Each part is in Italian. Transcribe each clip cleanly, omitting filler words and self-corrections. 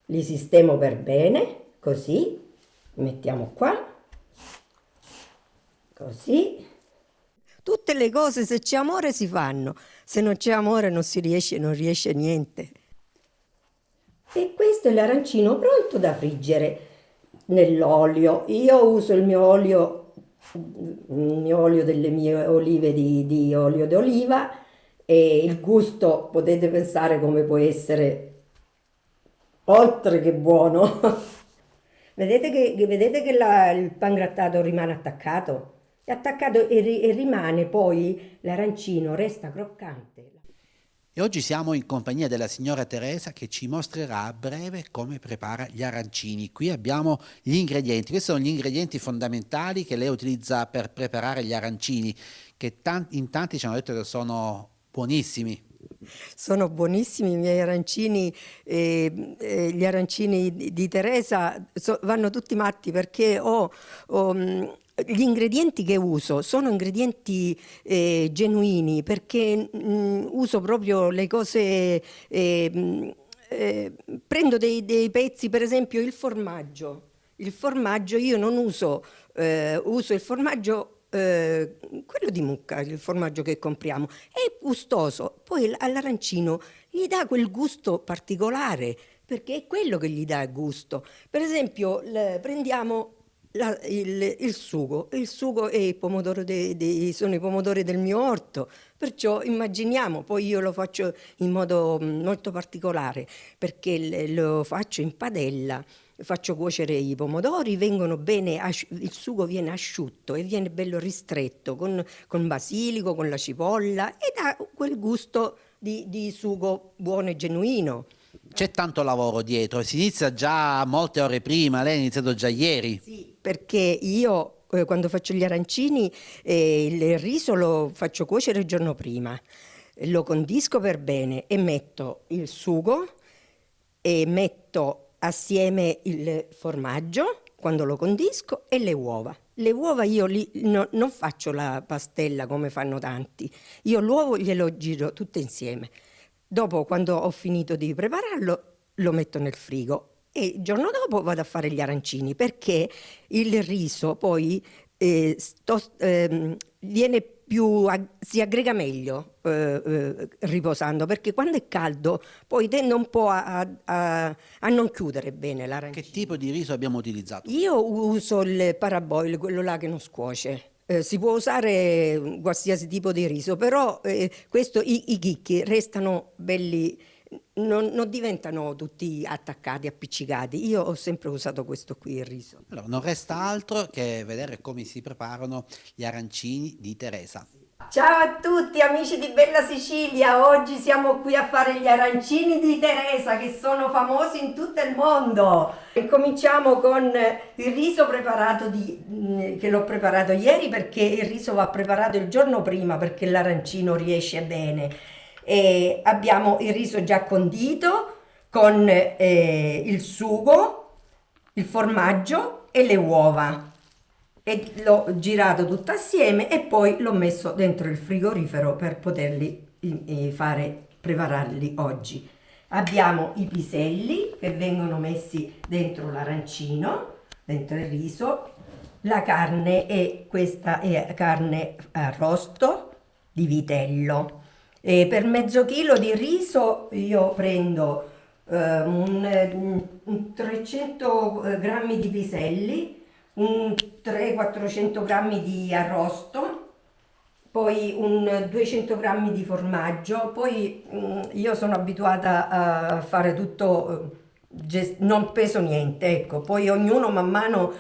li sistemo per bene, così, li mettiamo qua, così. Tutte le cose, se c'è amore, si fanno, se non c'è amore non riesce niente. E questo è l'arancino pronto da friggere nell'olio. Io uso il mio olio delle mie olive di olio d'oliva e il gusto potete pensare come può essere oltre che buono. Vedete che il pangrattato rimane attaccato? È attaccato e rimane poi l'arancino, resta croccante. E oggi siamo in compagnia della signora Teresa che ci mostrerà a breve come prepara gli arancini. Qui abbiamo gli ingredienti, questi sono gli ingredienti fondamentali che lei utilizza per preparare gli arancini, che in tanti ci hanno detto che sono buonissimi. Sono buonissimi i miei arancini, gli arancini di Teresa vanno tutti matti perché gli ingredienti che uso sono ingredienti genuini perché uso proprio le cose, prendo dei pezzi, per esempio il formaggio. Il formaggio io non uso, uso il formaggio, quello di mucca, il formaggio che compriamo, è gustoso, poi all'arancino gli dà quel gusto particolare, perché è quello che gli dà il gusto. Per esempio, prendiamo il sugo e il pomodoro sono i pomodori del mio orto, perciò immaginiamo, poi io lo faccio in modo molto particolare, perché lo faccio in padella. Faccio cuocere i pomodori, vengono bene, il sugo viene asciutto e viene bello ristretto con basilico, con la cipolla e dà quel gusto di sugo buono e genuino. C'è tanto lavoro dietro, si inizia già molte ore prima, lei ha iniziato già ieri. Sì, perché io quando faccio gli arancini il riso lo faccio cuocere il giorno prima, lo condisco per bene e metto il sugo e metto assieme il formaggio quando lo condisco e le uova. Le uova io non faccio la pastella come fanno tanti, io l'uovo glielo giro tutto insieme. Dopo, quando ho finito di prepararlo, lo metto nel frigo e il giorno dopo vado a fare gli arancini perché il riso poi viene si aggrega meglio riposando perché quando è caldo poi tende un po' a non chiudere bene l'arancino. Che tipo di riso abbiamo utilizzato? Io uso il paraboil, quello là che non scuoce. Si può usare qualsiasi tipo di riso, però i chicchi restano belli, non diventano tutti attaccati, appiccicati. Io ho sempre usato questo qui, il riso. Allora, non resta altro che vedere come si preparano gli arancini di Teresa. Ciao a tutti amici di Bella Sicilia, oggi siamo qui a fare gli arancini di Teresa che sono famosi in tutto il mondo. E cominciamo con il riso preparato che l'ho preparato ieri perché il riso va preparato il giorno prima perché l'arancino riesce bene. E abbiamo il riso già condito con il sugo, il formaggio e le uova e l'ho girato tutto assieme e poi l'ho messo dentro il frigorifero per poterli prepararli oggi. Abbiamo i piselli che vengono messi dentro l'arancino, dentro il riso, la carne e questa è carne arrosto di vitello. E per mezzo chilo di riso io prendo un 300 grammi di piselli, un 300-400 grammi di arrosto, poi un 200 grammi di formaggio, poi io sono abituata a fare tutto, non peso niente, ecco, poi ognuno man mano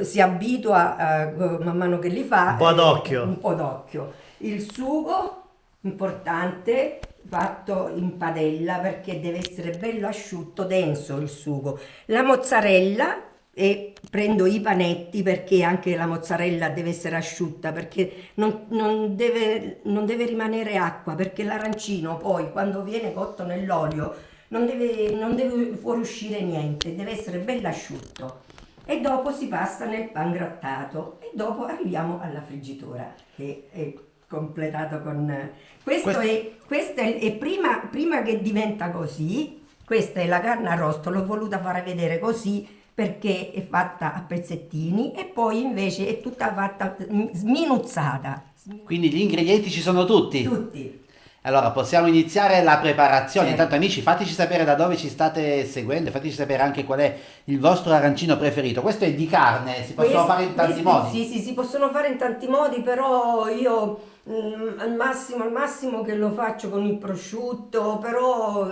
si abitua man mano che li fa. Un po' d'occhio. Un po' d'occhio. Il sugo, importante, fatto in padella perché deve essere bello asciutto, denso il sugo. La mozzarella e prendo i panetti perché anche la mozzarella deve essere asciutta perché non deve rimanere acqua perché l'arancino poi quando viene cotto nell'olio non deve fuoriuscire niente, deve essere bello asciutto. E dopo si passa nel pangrattato e dopo arriviamo alla friggitura che è completato con questo è prima che diventa così Questa è la carne arrosto, l'ho voluta fare vedere così perché è fatta a pezzettini e poi invece è tutta fatta sminuzzata. Quindi gli ingredienti ci sono tutti. Tutti. Allora possiamo iniziare la preparazione. Certo. Intanto amici, fateci sapere da dove ci state seguendo, fateci sapere anche qual è il vostro arancino preferito. Questo è di carne, si possono fare in tanti modi. Sì, sì, si possono fare in tanti modi, però io al massimo che lo faccio con il prosciutto, però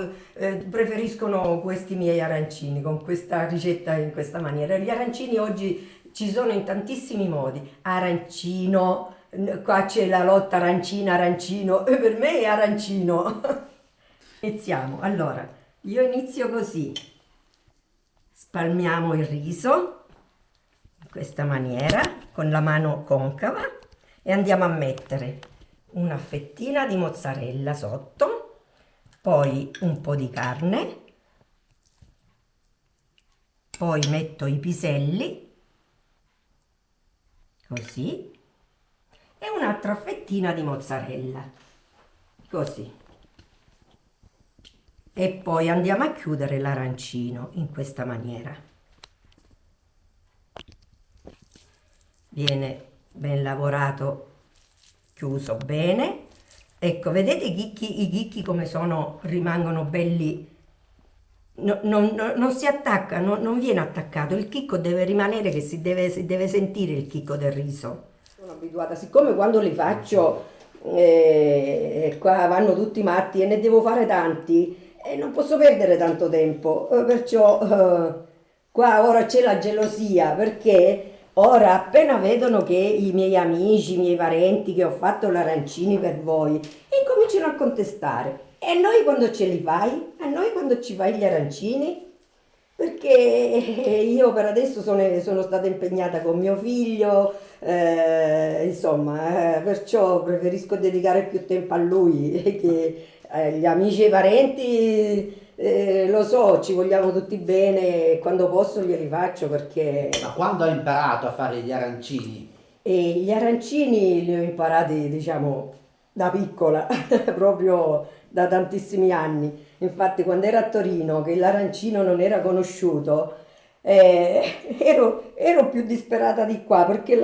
preferiscono questi miei arancini, con questa ricetta in questa maniera. Gli arancini oggi ci sono in tantissimi modi. Arancino, qua c'è la lotta arancina, arancino, e per me è arancino. Iniziamo. Allora, io inizio così. Spalmiamo il riso in questa maniera con la mano concava e andiamo a mettere una fettina di mozzarella sotto, poi un po' di carne, poi metto i piselli così e un'altra fettina di mozzarella così. E poi andiamo a chiudere l'arancino in questa maniera. Viene ben lavorato, chiuso bene. Ecco, vedete i chicchi come sono, rimangono belli, non si attacca, non viene attaccato. Il chicco deve rimanere, che si deve sentire il chicco del riso. Sono abituata, siccome quando li faccio qua vanno tutti matti e ne devo fare tanti, e non posso perdere tanto tempo, perciò qua ora c'è la gelosia, perché ora appena vedono che i miei amici, i miei parenti che ho fatto l'arancini per voi, incominciano a contestare. E a noi quando ce li fai? A noi quando ci fai gli arancini? Perché io per adesso sono stata impegnata con mio figlio, insomma, perciò preferisco dedicare più tempo a lui che gli amici e i parenti. Lo so, ci vogliamo tutti bene e quando posso glieli faccio perché. Ma quando hai imparato a fare gli arancini? E gli arancini li ho imparati, diciamo, da piccola, proprio da tantissimi anni. Infatti, quando ero a Torino, che l'arancino non era conosciuto, ero più disperata di qua, perché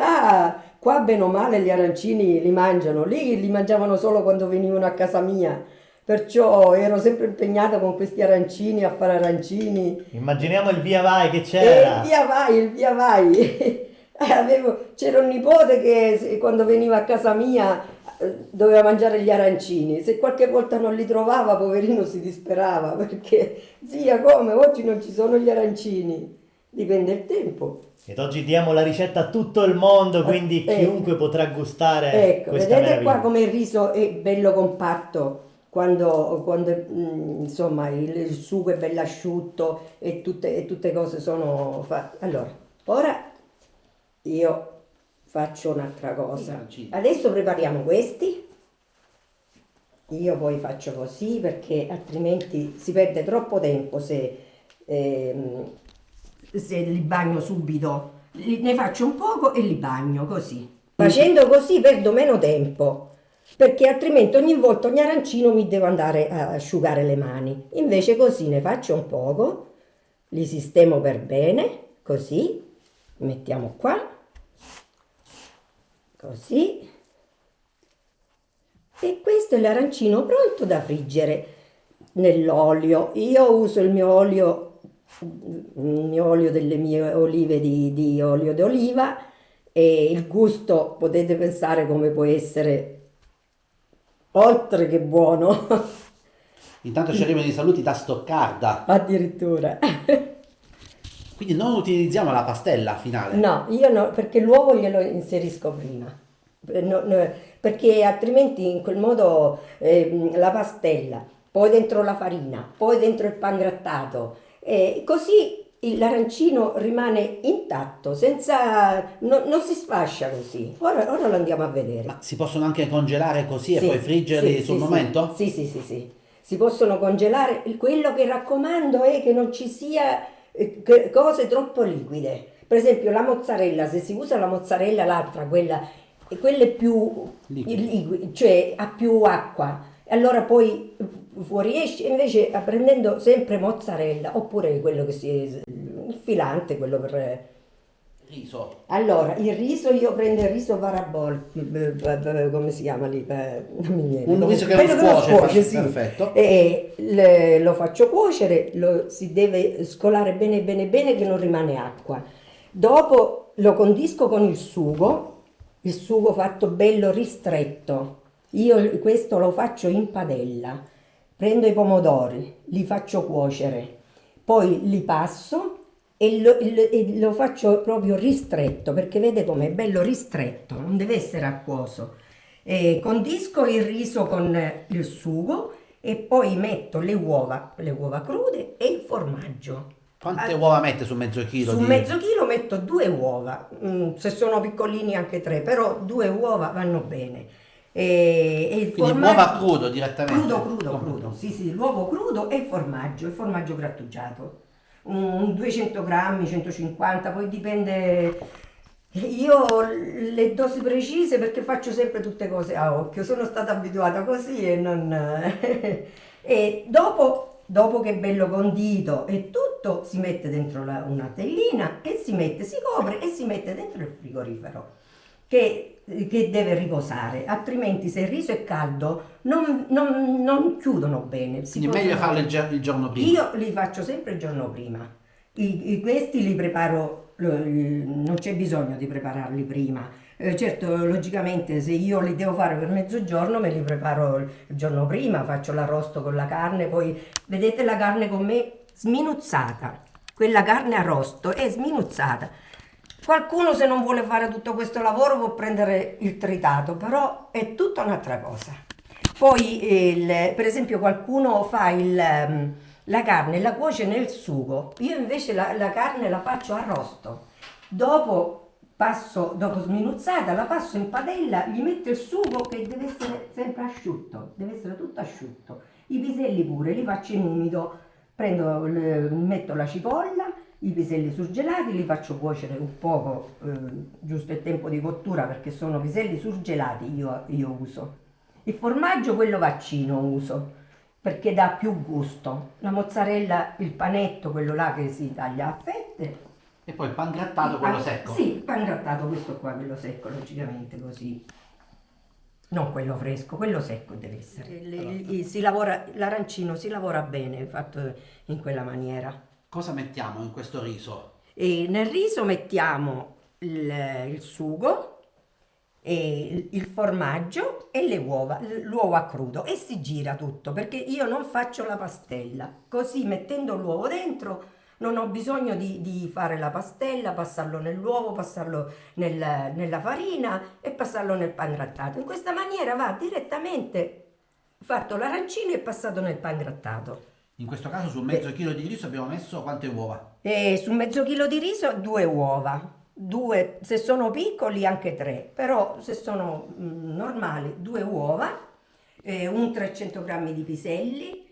qua bene o male gli arancini li mangiano, lì li mangiavano solo quando venivano a casa mia. Perciò ero sempre impegnata con questi arancini a fare arancini. Immaginiamo il via vai che c'era. Il via vai. C'era un nipote che quando veniva a casa mia doveva mangiare gli arancini. Se qualche volta non li trovava, poverino si disperava perché zia, come? Oggi non ci sono gli arancini. Dipende il tempo. Ed oggi diamo la ricetta a tutto il mondo, quindi chiunque potrà gustare questa vedete meraviglia. qua come il riso è bello compatto. Quando insomma il sugo è bello asciutto e tutte cose sono fatte. Allora, ora io faccio un'altra cosa. Adesso prepariamo questi. Io poi faccio così perché altrimenti si perde troppo tempo se li bagno subito. Ne faccio un poco e li bagno così. Facendo così perdo meno tempo. Perché altrimenti ogni volta ogni arancino mi devo andare a asciugare le mani. Invece così ne faccio un poco, li sistemo per bene, così, li mettiamo qua, così. E questo è l'arancino pronto da friggere nell'olio. Io uso il mio olio delle mie olive di olio d'oliva e il gusto potete pensare come può essere. Oltre che buono. Intanto ci arrivano i saluti da Stoccarda. Addirittura. Quindi non utilizziamo la pastella finale. No, io no, perché l'uovo glielo inserisco prima. Perché altrimenti in quel modo la pastella, poi dentro la farina, poi dentro il pangrattato, così l'arancino rimane intatto, non si sfascia così. Ora lo andiamo a vedere. Ma si possono anche congelare così Sì, e poi friggerli sì, sul sì, momento? Sì. Si possono congelare. Quello che raccomando è che non ci sia cose troppo liquide. Per esempio la mozzarella, se si usa la mozzarella, l'altra, quella è più liquida, cioè ha più acqua. allora poi fuoriesce, invece prendendo sempre mozzarella, oppure quello che il filante, quello per... Riso. Allora, il riso, io prendo il riso parabol, come si chiama lì? Non mi viene. Un riso che Quello non scuoce, sì. perfetto. E lo faccio cuocere, si deve scolare bene bene bene che non rimane acqua. Dopo lo condisco con il sugo fatto bello ristretto. Io questo lo faccio in padella. Prendo i pomodori, li faccio cuocere, poi li passo e lo faccio proprio ristretto, perché vede com'è bello ristretto, non deve essere acquoso. Condisco il riso con il sugo e poi metto le uova crude e il formaggio. Quante uova mette su mezzo chilo? Su mezzo chilo metto 2 uova, se sono piccolini anche 3, però 2 uova vanno bene. E il Quindi formaggio... uova crudo direttamente? Crudo, sì, l'uovo crudo e il formaggio grattugiato. 200 grammi, 150, poi dipende. Io le dosi precise perché faccio sempre tutte cose a occhio, sono stata abituata così e non... E dopo che è bello condito e tutto, si mette dentro una tellina e si copre e si mette dentro il frigorifero che deve riposare, altrimenti se il riso è caldo non chiudono bene. Quindi meglio farlo il giorno prima. Io li faccio sempre il giorno prima. Questi li preparo, non c'è bisogno di prepararli prima. Certo, logicamente se io li devo fare per mezzogiorno me li preparo il giorno prima, faccio l'arrosto con la carne, poi vedete la carne con me sminuzzata, quella carne arrosto è sminuzzata. Qualcuno se non vuole fare tutto questo lavoro può prendere il tritato, però è tutta un'altra cosa. Poi per esempio qualcuno fa la carne, la cuoce nel sugo, io invece la carne la faccio arrosto. Dopo sminuzzata, la passo in padella, gli metto il sugo che deve essere sempre asciutto, deve essere tutto asciutto. I piselli pure li faccio in umido, metto la cipolla, i piselli surgelati, li faccio cuocere un poco, giusto il tempo di cottura perché sono piselli surgelati io uso. Il formaggio, quello vaccino uso, perché dà più gusto. La mozzarella, il panetto, quello là che si taglia a fette. E poi il pangrattato, quello secco? Sì, il pangrattato, questo qua, quello secco, logicamente, così. Non quello fresco, quello secco deve essere. L'arancino si lavora bene, fatto in quella maniera. Cosa mettiamo in questo riso? E nel riso mettiamo il sugo, e il formaggio e le uova, l'uovo a crudo e si gira tutto perché io non faccio la pastella. Così mettendo l'uovo dentro non ho bisogno di fare la pastella, passarlo nell'uovo, passarlo nella farina e passarlo nel pangrattato. In questa maniera va direttamente fatto l'arancino e passato nel pangrattato. In questo caso su mezzo chilo di riso abbiamo messo quante uova? Su mezzo chilo di riso 2 uova. 2, se sono piccoli anche 3, però se sono normali 2 uova, un 300 grammi di piselli,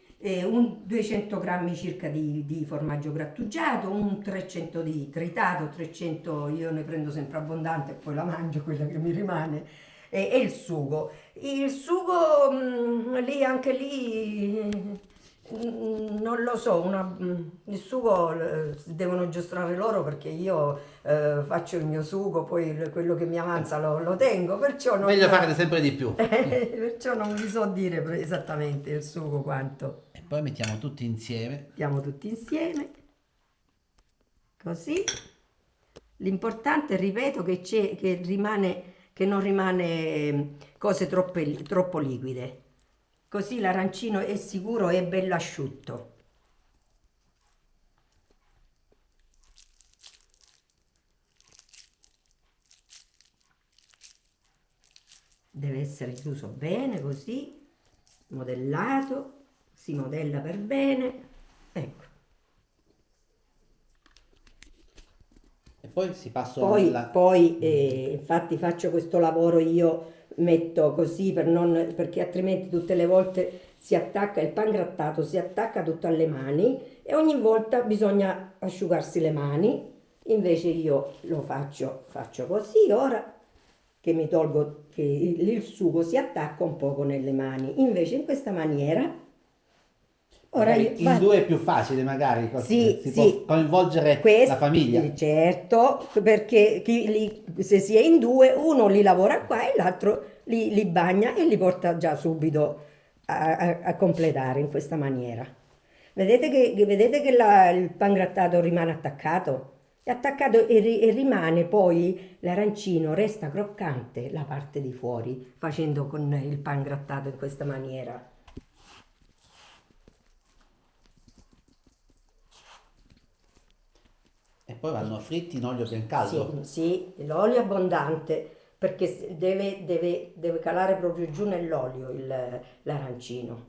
un 200 grammi circa di formaggio grattugiato, un 300 di tritato, 300 io ne prendo sempre abbondante e poi la mangio quella che mi rimane, e il sugo. Il sugo anche lì non lo so, il sugo devono giostrare loro perché io faccio il mio sugo, poi quello che mi avanza lo tengo, perciò non... Meglio fare sempre di più. Perciò non vi so dire esattamente il sugo quanto. E poi mettiamo tutti insieme. Mettiamo tutti insieme, così. L'importante, ripeto, che non rimane cose troppo liquide. Così l'arancino è sicuro e bello asciutto. Deve essere chiuso bene così, modellato, si modella per bene, ecco. E poi si passa infatti faccio questo lavoro io, metto così perché altrimenti tutte le volte si attacca il pangrattato, si attacca tutto alle mani e ogni volta bisogna asciugarsi le mani. Invece io lo faccio così ora che mi tolgo, che il sugo si attacca un poco nelle mani. Invece in questa maniera, ora in due è più facile magari, sì, si sì, può coinvolgere la famiglia. Certo, perché se si è in due, uno li lavora qua e l'altro li bagna e li porta già subito a completare in questa maniera. Vedete che il pangrattato rimane attaccato? È attaccato e rimane poi l'arancino, resta croccante la parte di fuori, facendo con il pangrattato in questa maniera. E poi vanno fritti in olio ben caldo. Sì, l'olio è abbondante perché deve calare proprio giù nell'olio l'arancino.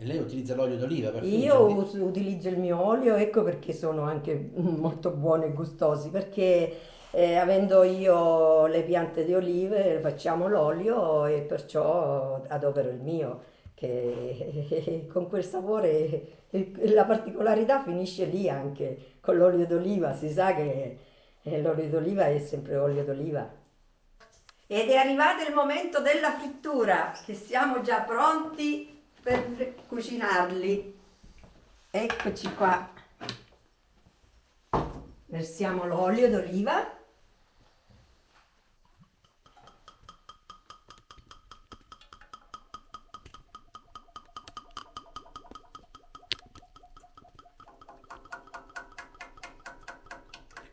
E lei utilizza l'olio d'oliva per Io friggerli? utilizzo il mio olio, ecco perché sono anche molto buoni e gustosi, perché avendo io le piante di olive facciamo l'olio e perciò adopero il mio, che con quel sapore la particolarità finisce lì anche con l'olio d'oliva, si sa che l'olio d'oliva è sempre olio d'oliva. Ed è arrivato il momento della frittura, che siamo già pronti per cucinarli. Eccoci qua. Versiamo l'olio d'oliva.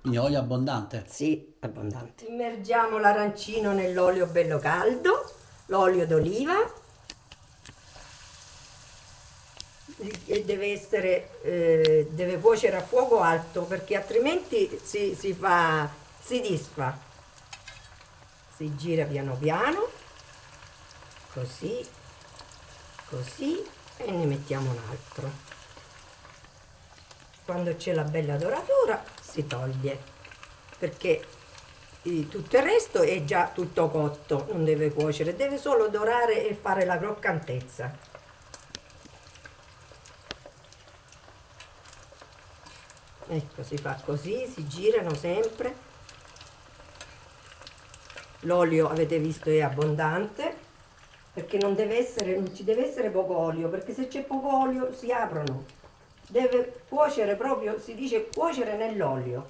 Quindi olio abbondante? Sì, abbondante. Immergiamo l'arancino nell'olio bello caldo, l'olio d'oliva. E deve cuocere a fuoco alto perché altrimenti si disfa. Si gira piano piano, così, così, e ne mettiamo un altro. Quando c'è la bella doratura si toglie, perché tutto il resto è già tutto cotto, non deve cuocere, deve solo dorare e fare la croccantezza. Ecco, si fa così, si girano sempre. L'olio, avete visto, è abbondante, perché non ci deve essere poco olio, perché se c'è poco olio si aprono. Deve cuocere proprio, si dice cuocere nell'olio.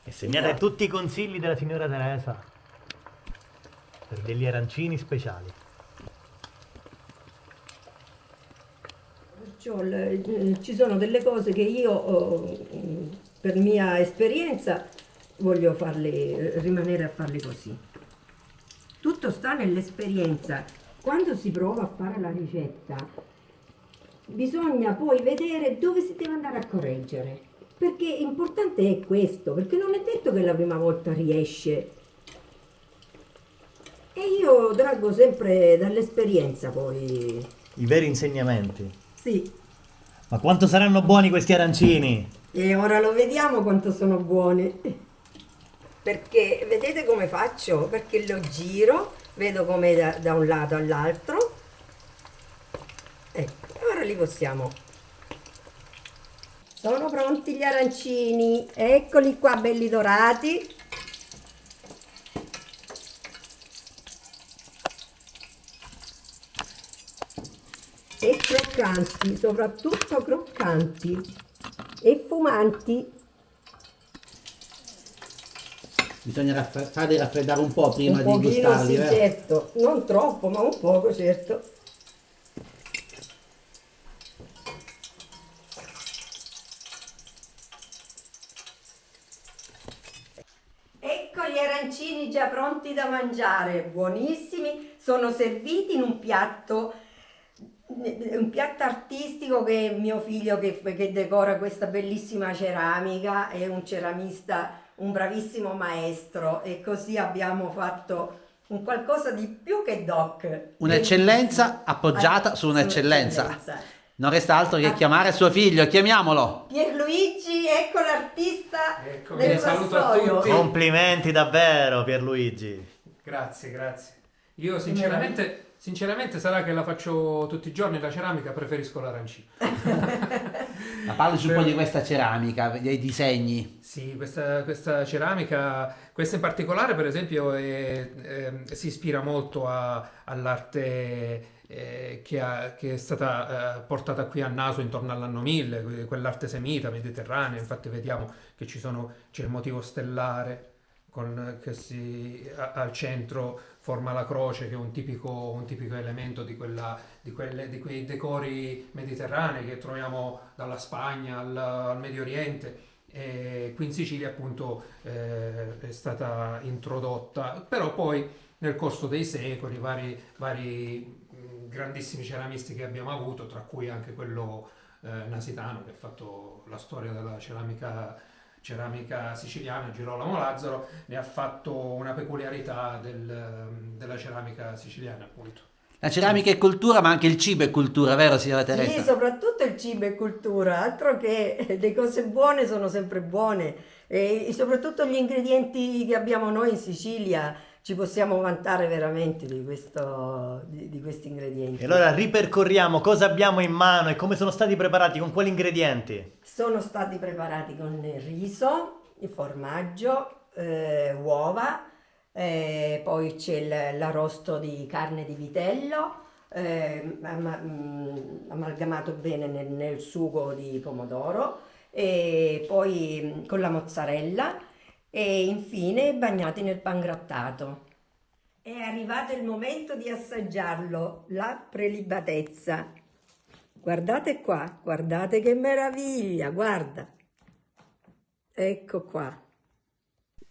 E segnate tutti i consigli della signora Teresa per degli arancini speciali. Perciò ci sono delle cose che io, per mia esperienza, voglio rimanere a farle così. Tutto sta nell'esperienza. Quando si prova a fare la ricetta, bisogna poi vedere dove si deve andare a correggere. Perché importante è questo, perché non è detto che la prima volta riesce. E io traggo sempre dall'esperienza poi. I veri insegnamenti. Sì. Ma quanto saranno buoni questi arancini? E ora lo vediamo quanto sono buoni. Perché vedete come faccio? Perché lo giro, vedo come da un lato all'altro. Ecco, ora li possiamo. Sono pronti gli arancini, eccoli qua belli dorati. E croccanti, soprattutto croccanti e fumanti. Bisogna farli raffreddare un po' prima di gustarli, sì, vero? certo, non troppo, ma un poco, certo. Ecco gli arancini già pronti da mangiare, buonissimi, sono serviti in un piatto artistico che mio figlio che decora questa bellissima ceramica, è un ceramista, un bravissimo maestro, e così abbiamo fatto un qualcosa di più che doc. Un'eccellenza appoggiata su un'eccellenza. Non resta altro che chiamare suo figlio, chiamiamolo! Pierluigi, ecco l'artista Ecco, del saluto a vassoio. tutti. Complimenti davvero, Pierluigi. Grazie, grazie. Io sinceramente sarà che la faccio tutti i giorni la ceramica, preferisco l'arancino. Ma parlaci un po' di questa ceramica, dei disegni. Sì, questa ceramica, questa in particolare per esempio si ispira molto all'arte che è stata portata qui a Naso intorno all'anno 1000, quell'arte semita, mediterranea. Infatti vediamo che c'è il motivo stellare al centro forma la croce, che è un tipico elemento di quei decori mediterranei che troviamo dalla Spagna al Medio Oriente. E qui in Sicilia appunto è stata introdotta, però poi nel corso dei secoli vari grandissimi ceramisti che abbiamo avuto, tra cui anche quello nasitano che ha fatto la storia della ceramica siciliana, Girolamo Lazzaro, ne ha fatto una peculiarità della ceramica siciliana, appunto. La ceramica è cultura, ma anche il cibo è cultura, vero signora Teresa? Sì, soprattutto il cibo è cultura, altro che le cose buone sono sempre buone e soprattutto gli ingredienti che abbiamo noi in Sicilia ci possiamo vantare veramente di questi ingredienti. E allora ripercorriamo cosa abbiamo in mano e come sono stati preparati, con quali ingredienti? Sono stati preparati con il riso, il formaggio, uova. Poi c'è l'arrosto di carne di vitello amalgamato bene nel sugo di pomodoro, e poi con la mozzarella e infine bagnati nel pangrattato. È arrivato il momento di assaggiarlo, la prelibatezza. Guardate qua, guardate che meraviglia, guarda. Ecco qua.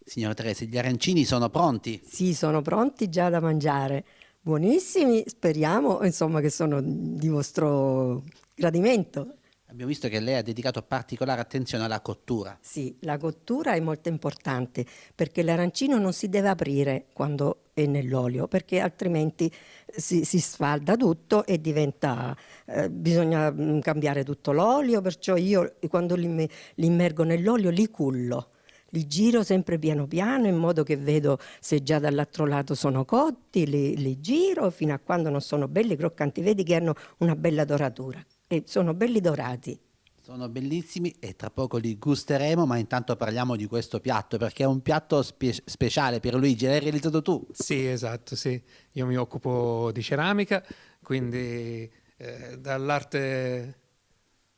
Signora Teresa, gli arancini sono pronti? Sì, sono pronti già da mangiare. Buonissimi, speriamo, insomma, che sono di vostro gradimento. Abbiamo visto che lei ha dedicato particolare attenzione alla cottura. Sì, la cottura è molto importante perché l'arancino non si deve aprire quando è nell'olio, perché altrimenti si sfalda tutto e diventa, bisogna cambiare tutto l'olio, perciò io quando li immergo nell'olio li cullo. Li giro sempre piano piano in modo che vedo se già dall'altro lato sono cotti, li giro fino a quando non sono belli croccanti, vedi che hanno una bella doratura e sono belli dorati. Sono bellissimi e tra poco li gusteremo, ma intanto parliamo di questo piatto perché è un piatto speciale. Pierluigi, l'hai realizzato tu? Sì, esatto, sì. Io mi occupo di ceramica, quindi dall'arte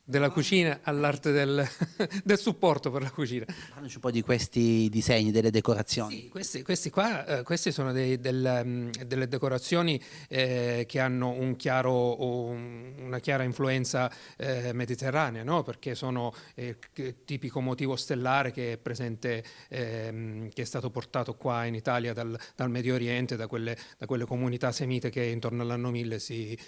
della cucina all'arte del supporto per la cucina. Parlaci un po' di questi disegni, delle decorazioni. Sì, questi sono delle decorazioni che hanno una chiara influenza mediterranea, no? Perché sono tipico motivo stellare che è presente, che è stato portato qua in Italia dal Medio Oriente, da quelle comunità semite che intorno all'anno 1000 si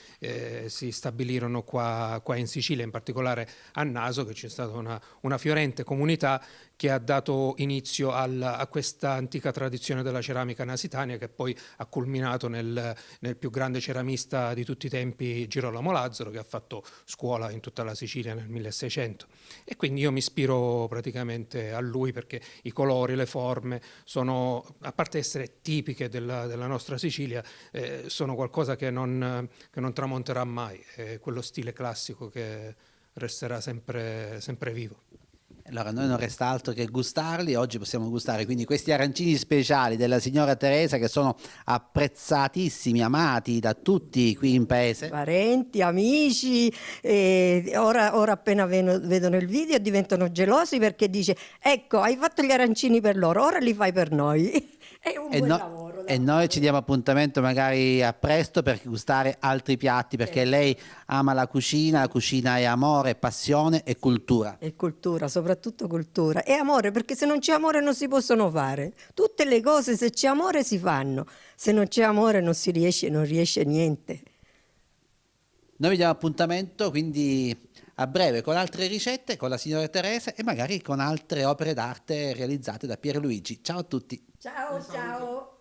stabilirono qua in Sicilia, in particolare a Naso, che c'è stata una fiorente comunità che ha dato inizio a questa antica tradizione della ceramica nasitania, che poi ha culminato nel più grande ceramista di tutti i tempi, Girolamo Lazzaro, che ha fatto scuola in tutta la Sicilia nel 1600. E quindi io mi ispiro praticamente a lui perché i colori, le forme sono, a parte essere tipiche della nostra Sicilia, sono qualcosa che non tramonterà mai, è quello stile classico che resterà sempre vivo. Allora, a noi non resta altro che gustarli. Oggi possiamo gustare quindi questi arancini speciali della signora Teresa, che sono apprezzatissimi, amati da tutti qui in paese. Parenti, amici, ora appena vedono il video diventano gelosi perché dice: ecco, hai fatto gli arancini per loro, ora li fai per noi. È un buon lavoro. E noi ci diamo appuntamento magari a presto per gustare altri piatti, perché lei ama la cucina è amore, passione e cultura. E cultura, soprattutto cultura. E amore, perché se non c'è amore non si possono fare. Tutte le cose, se c'è amore, si fanno. Se non c'è amore non riesce niente. Noi vi diamo appuntamento quindi a breve con altre ricette, con la signora Teresa e magari con altre opere d'arte realizzate da Pierluigi. Ciao a tutti. Ciao, ciao.